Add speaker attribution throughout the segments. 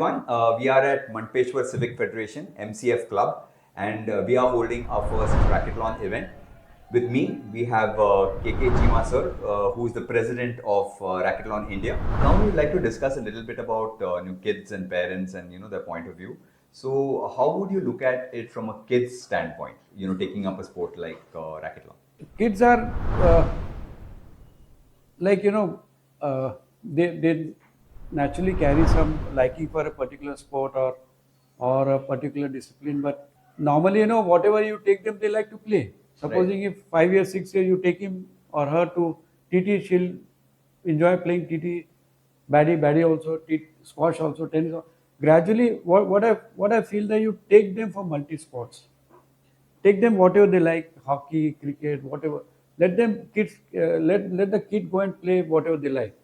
Speaker 1: everyone. We are at Montpeshwar Civic Federation, MCF Club, and we are holding our first Racquethlon event. With me, we have KK Cheema sir, who is the president of Racquethlon India. Now, we'd like to discuss a little bit about new kids and parents and their point of view. So, how would you look at it from a kid's standpoint? Taking up a sport like Racquethlon.
Speaker 2: Kids are they naturally carry some liking for a particular sport or a particular discipline, but normally whatever you take them, they like to play. Supposing if 5 years, 6 years you take him or her to TT, she'll enjoy playing TT, baddie also, squash also, tennis. Gradually, what I feel that you take them for multi sports. Take them whatever they like, hockey, cricket, whatever. Let them kids let the kid go and play whatever they like.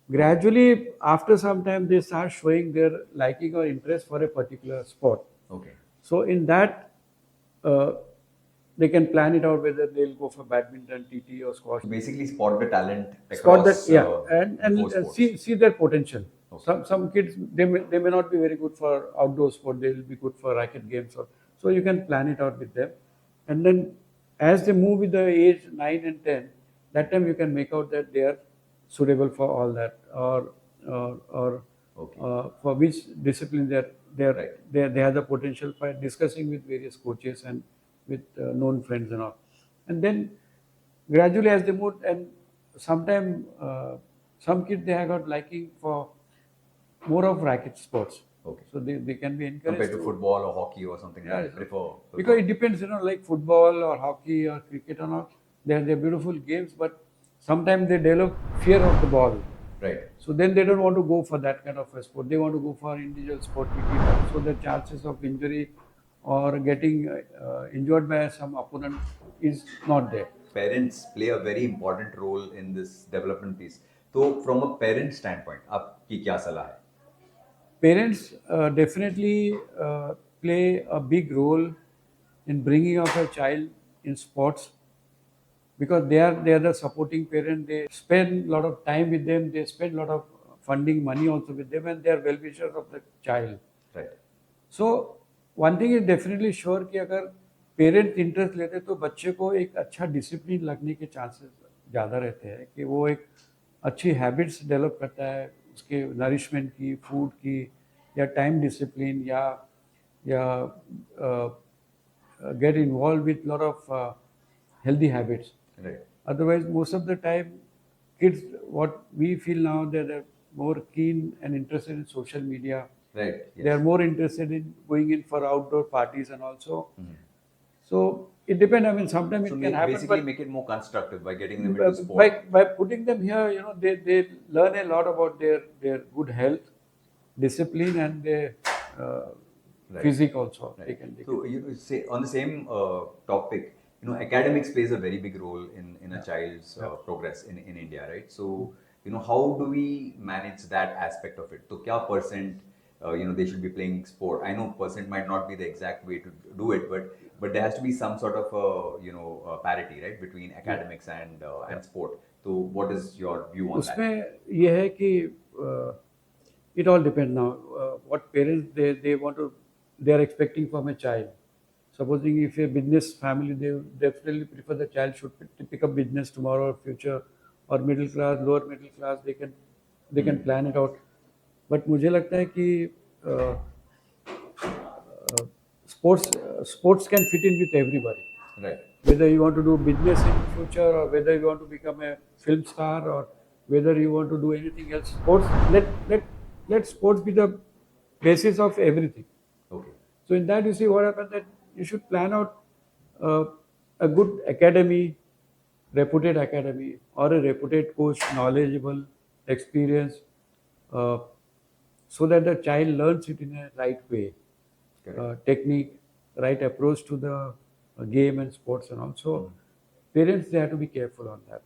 Speaker 2: Gradually, after some time, they start showing their liking or interest for a particular sport.
Speaker 1: Okay.
Speaker 2: So in that, they can plan it out whether they'll go for badminton, TT, or squash.
Speaker 1: Basically, spot the talent
Speaker 2: Spot
Speaker 1: across.
Speaker 2: that, yeah, and see their potential.
Speaker 1: Okay.
Speaker 2: Some kids they may not be very good for outdoor sport. They will be good for racket games, so you can plan it out with them, and then as they move with the age 9 and 10, that time you can make out that they are suitable for all that, or
Speaker 1: Okay.
Speaker 2: for which discipline they have the potential by discussing with various coaches and with known friends and all, and then gradually as they move, and sometimes some kids they have got liking for more of racket sports.
Speaker 1: Okay.
Speaker 2: So they can be encouraged
Speaker 1: Compared to football or hockey or something like that. Prefer
Speaker 2: because it depends, like football or hockey or cricket or not. They're beautiful games, but sometimes they develop fear of the ball.
Speaker 1: Right.
Speaker 2: So then they don't want to go for that kind of a sport. They want to go for individual sport. So the chances of injury or getting injured by some opponent is not there.
Speaker 1: Parents play a very important role in this development piece. So from a parent standpoint, आपकी क्या सलाह है?
Speaker 2: Parents definitely play a big role in bringing up a child in sports, because they are the supporting parent. They spend a lot of time with them. They spend a lot of funding money also with them, and they are well-wishers of the child.
Speaker 1: Right.
Speaker 2: So one thing is definitely sure कि अगर parent interest लेते तो बच्चे को एक अच्छा discipline लगने के चांसेस ज़्यादा रहते हैं, कि वो एक अच्छी हैबिट्स डेवलप करता है, उसके नरिशमेंट की, फूड की, या टाइम डिसिप्लिन, या get involved with a lot of healthy habits.
Speaker 1: Right.
Speaker 2: Otherwise, most of the time, kids, what we feel now, they're more keen and interested in social media.
Speaker 1: Right. Yes.
Speaker 2: They are more interested in going in for outdoor parties and also. So it depends. I mean, sometimes it can happen.
Speaker 1: Basically, make it more constructive by getting them into sport.
Speaker 2: By putting them here, they learn a lot about their good health, discipline, and their physique also.
Speaker 1: Right. So say on the same topic, academics plays a very big role in a child's progress in India, right? So how do we manage that aspect of it? So kya percent they should be playing sport? I know percent might not be the exact way to do it, but there has to be some sort of parity, right, between academics and sport. So what is your view on that?
Speaker 2: उसमें ये है कि it all depends now. What parents they are expecting from a child. Supposing if a business family, they definitely prefer the child should pick up business tomorrow or future, or middle class, lower middle class, they can plan it out. But मुझे लगता है कि sports can fit in with everybody.
Speaker 1: Right.
Speaker 2: Whether you want to do business in future, or whether you want to become a film star, or whether you want to do anything else, sports, let sports be the basis of everything.
Speaker 1: Okay.
Speaker 2: So in that, you see what happens, that you should plan out a good academy, reputed academy, or a reputed coach, knowledgeable, experienced, so that the child learns it in a right way, technique, right approach to the game and sports, and also parents, they have to be careful on that,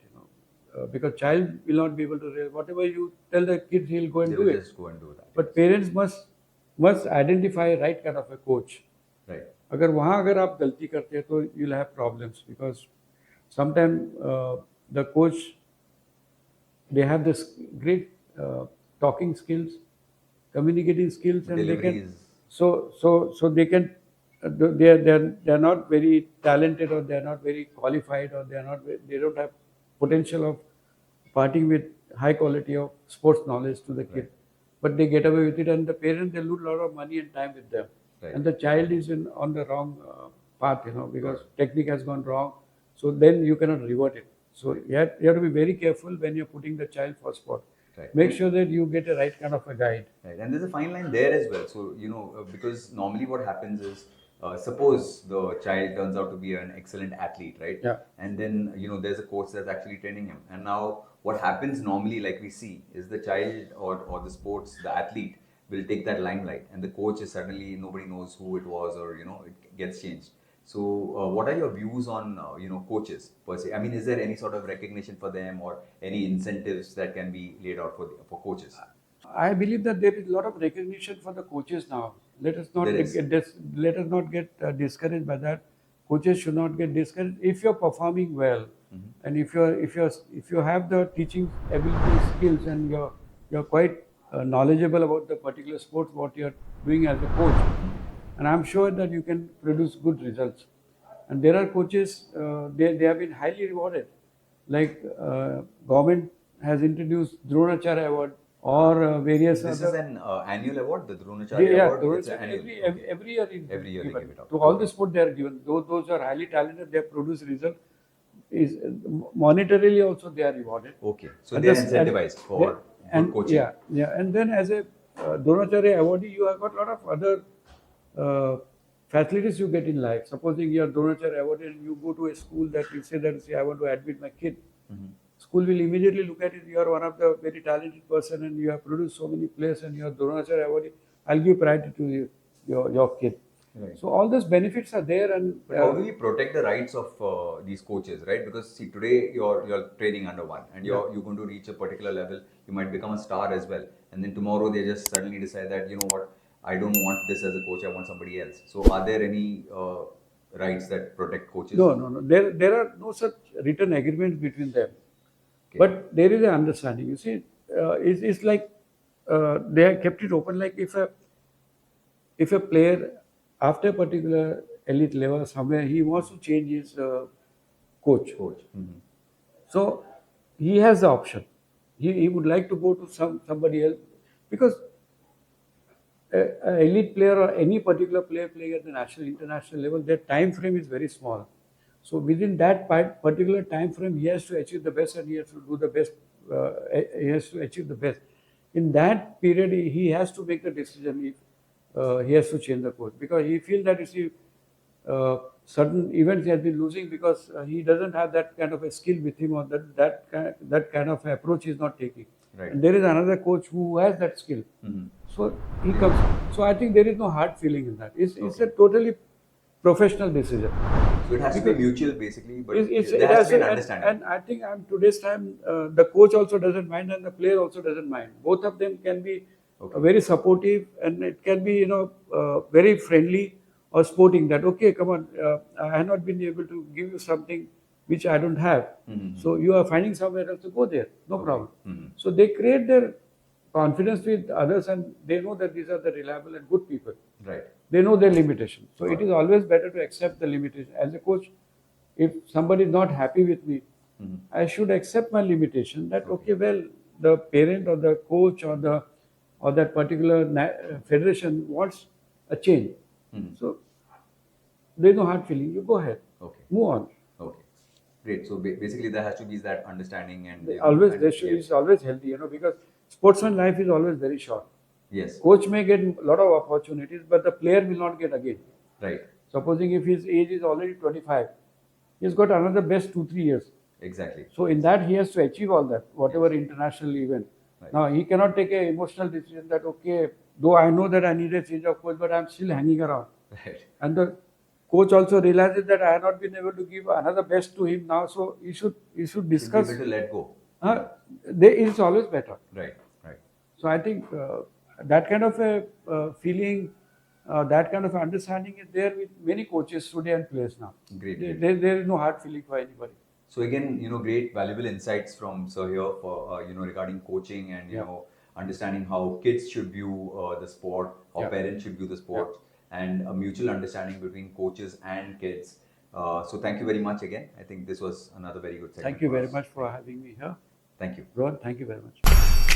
Speaker 2: because child will not be able to whatever you tell the kid, he'll go and do it.
Speaker 1: Just go and do that.
Speaker 2: But parents must identify right kind of a coach.
Speaker 1: Right.
Speaker 2: अगर आप गलती करते हैं तो you'll have problems, because sometimes the coach, they have this great talking skills, communicating skills, and they
Speaker 1: Delivery
Speaker 2: can.
Speaker 1: is
Speaker 2: So they can. They're not very talented, or they're not very qualified, or they don't have potential of parting with high quality of sports knowledge to the kid,
Speaker 1: Right.
Speaker 2: but they get away with it, and the parents, they lose a lot of money and time with them,
Speaker 1: Right.
Speaker 2: and the child is on the wrong path, because technique has gone wrong. So then you cannot revert it. So you have to be very careful when you're putting the child for sport.
Speaker 1: Right.
Speaker 2: Make sure that you get a right kind of a guide.
Speaker 1: Right, and there's a fine line there as well. So, because normally what happens is, suppose the child turns out to be an excellent athlete, right?
Speaker 2: Yeah.
Speaker 1: And then, there's a coach that's actually training him. And now what happens normally, like we see, is the child or the sports, the athlete will take that limelight, and the coach is suddenly, nobody knows who it was, or, it gets changed. So, what are your views on, coaches per se? I mean, is there any sort of recognition for them, or any incentives that can be laid out for coaches?
Speaker 2: I believe that there is a lot of recognition for the coaches now. Let us not
Speaker 1: There is.
Speaker 2: get discouraged by that. Coaches should not get discouraged if you're performing well,
Speaker 1: Mm-hmm.
Speaker 2: and if you have the teaching ability skills, and you're quite knowledgeable about the particular sport what you're doing as a coach, and I'm sure that you can produce good results. And there are coaches, they have been highly rewarded, like government has introduced Dronacharya Award, or various
Speaker 1: This
Speaker 2: other.
Speaker 1: is an annual award, the Dronacharya
Speaker 2: Yeah,
Speaker 1: Award. It's
Speaker 2: Dronacharya,
Speaker 1: annual.
Speaker 2: every year is
Speaker 1: Every year they
Speaker 2: given.
Speaker 1: give it out.
Speaker 2: To all the sport they are given. Those are highly talented, they have produced result. Is monetarily also they are rewarded.
Speaker 1: Okay, so
Speaker 2: And
Speaker 1: they are
Speaker 2: this-
Speaker 1: incentivized for good coaching.
Speaker 2: Yeah, and then as a Dronacharya awardee, you have got a lot of other facilities you get in life. Supposing you are Dronacharya awardee and you go to a school that you say I want to admit my kid. School will immediately look at it. You are one of the very talented person, and you have produced so many players, and you are Dronacharya awardee. I'll give priority to your kid.
Speaker 1: Right.
Speaker 2: So all those benefits are there, and
Speaker 1: But how do we protect the rights of these coaches, right? Because see, today you're training under one, and you're going to reach a particular level. You might become a star as well, and then tomorrow they just suddenly decide that, you know what, I don't want this as a coach. I want somebody else. So are there any rights that protect coaches?
Speaker 2: No. There are no such written agreements between them.
Speaker 1: Okay.
Speaker 2: But there is an understanding. You see, it's like they have kept it open. Like if a player after a particular elite level somewhere, he wants to change his coach.
Speaker 1: Mm-hmm.
Speaker 2: So he has the option. He would like to go to somebody else, because a elite player or any particular player playing at the national, international level, their time frame is very small. So within that particular time frame, he has to achieve the best, and he has to do the best. He has to achieve the best. In that period, he has to make the decision if he has to change the coach, because he feels that certain events he has been losing because he doesn't have that kind of a skill with him, or that kind of approach he is not taking.
Speaker 1: Right.
Speaker 2: And there is another coach who has that skill.
Speaker 1: Mm-hmm.
Speaker 2: So he comes. So I think there is no hard feeling in that. It's a totally professional decision.
Speaker 1: So it has to be mutual, basically, but
Speaker 2: It
Speaker 1: there has to be an
Speaker 2: and-
Speaker 1: understanding.
Speaker 2: And I think today's time, the coach also doesn't mind, and the player also doesn't mind. Both of them can be very supportive, and it can be very friendly or sporting. That okay, come on, I have not been able to give you something which I don't have.
Speaker 1: Mm-hmm.
Speaker 2: So you are finding somewhere else to go there. No problem.
Speaker 1: Mm-hmm.
Speaker 2: So they create their confidence with others, and they know that these are the reliable and good people.
Speaker 1: Right.
Speaker 2: They know their limitation. So it is always better to accept the limitation. As a coach, if somebody is not happy with me,
Speaker 1: Mm-hmm.
Speaker 2: I should accept my limitation. That okay, well, the parent or the coach or that particular federation wants a change.
Speaker 1: Mm-hmm.
Speaker 2: So there is no hard feeling. You go ahead.
Speaker 1: Okay.
Speaker 2: Move on.
Speaker 1: Okay. Great. So basically, there has to be that understanding, and
Speaker 2: Always
Speaker 1: and-
Speaker 2: there should is always healthy, because sportsman life is always very short.
Speaker 1: Yes.
Speaker 2: Coach may get a lot of opportunities, but the player will not get again.
Speaker 1: Right.
Speaker 2: Supposing if his age is already 25, he's got another best 2-3 years.
Speaker 1: Exactly.
Speaker 2: So in that he has to achieve all that, whatever international event.
Speaker 1: Right.
Speaker 2: Now he cannot take an emotional decision that okay, though I know that I need a change of coach, but I'm still hanging around.
Speaker 1: Right.
Speaker 2: And the coach also realizes that I have not been able to give another best to him now, so he should discuss.
Speaker 1: Be able to let go.
Speaker 2: It's always better.
Speaker 1: Right. Right.
Speaker 2: So I think that kind of a feeling, that kind of understanding is there with many coaches today and players now.
Speaker 1: Great.
Speaker 2: There is no hard feeling for anybody.
Speaker 1: So again, great valuable insights from Sir here for regarding coaching and understanding how kids should view the sport, how
Speaker 2: Yeah.
Speaker 1: parents should view the sport, and a mutual understanding between coaches and kids. So thank you very much again. I think this was another very good segment.
Speaker 2: Thank you
Speaker 1: for
Speaker 2: very
Speaker 1: us.
Speaker 2: much for having me here.
Speaker 1: Thank you.
Speaker 2: Rohan, thank you very much.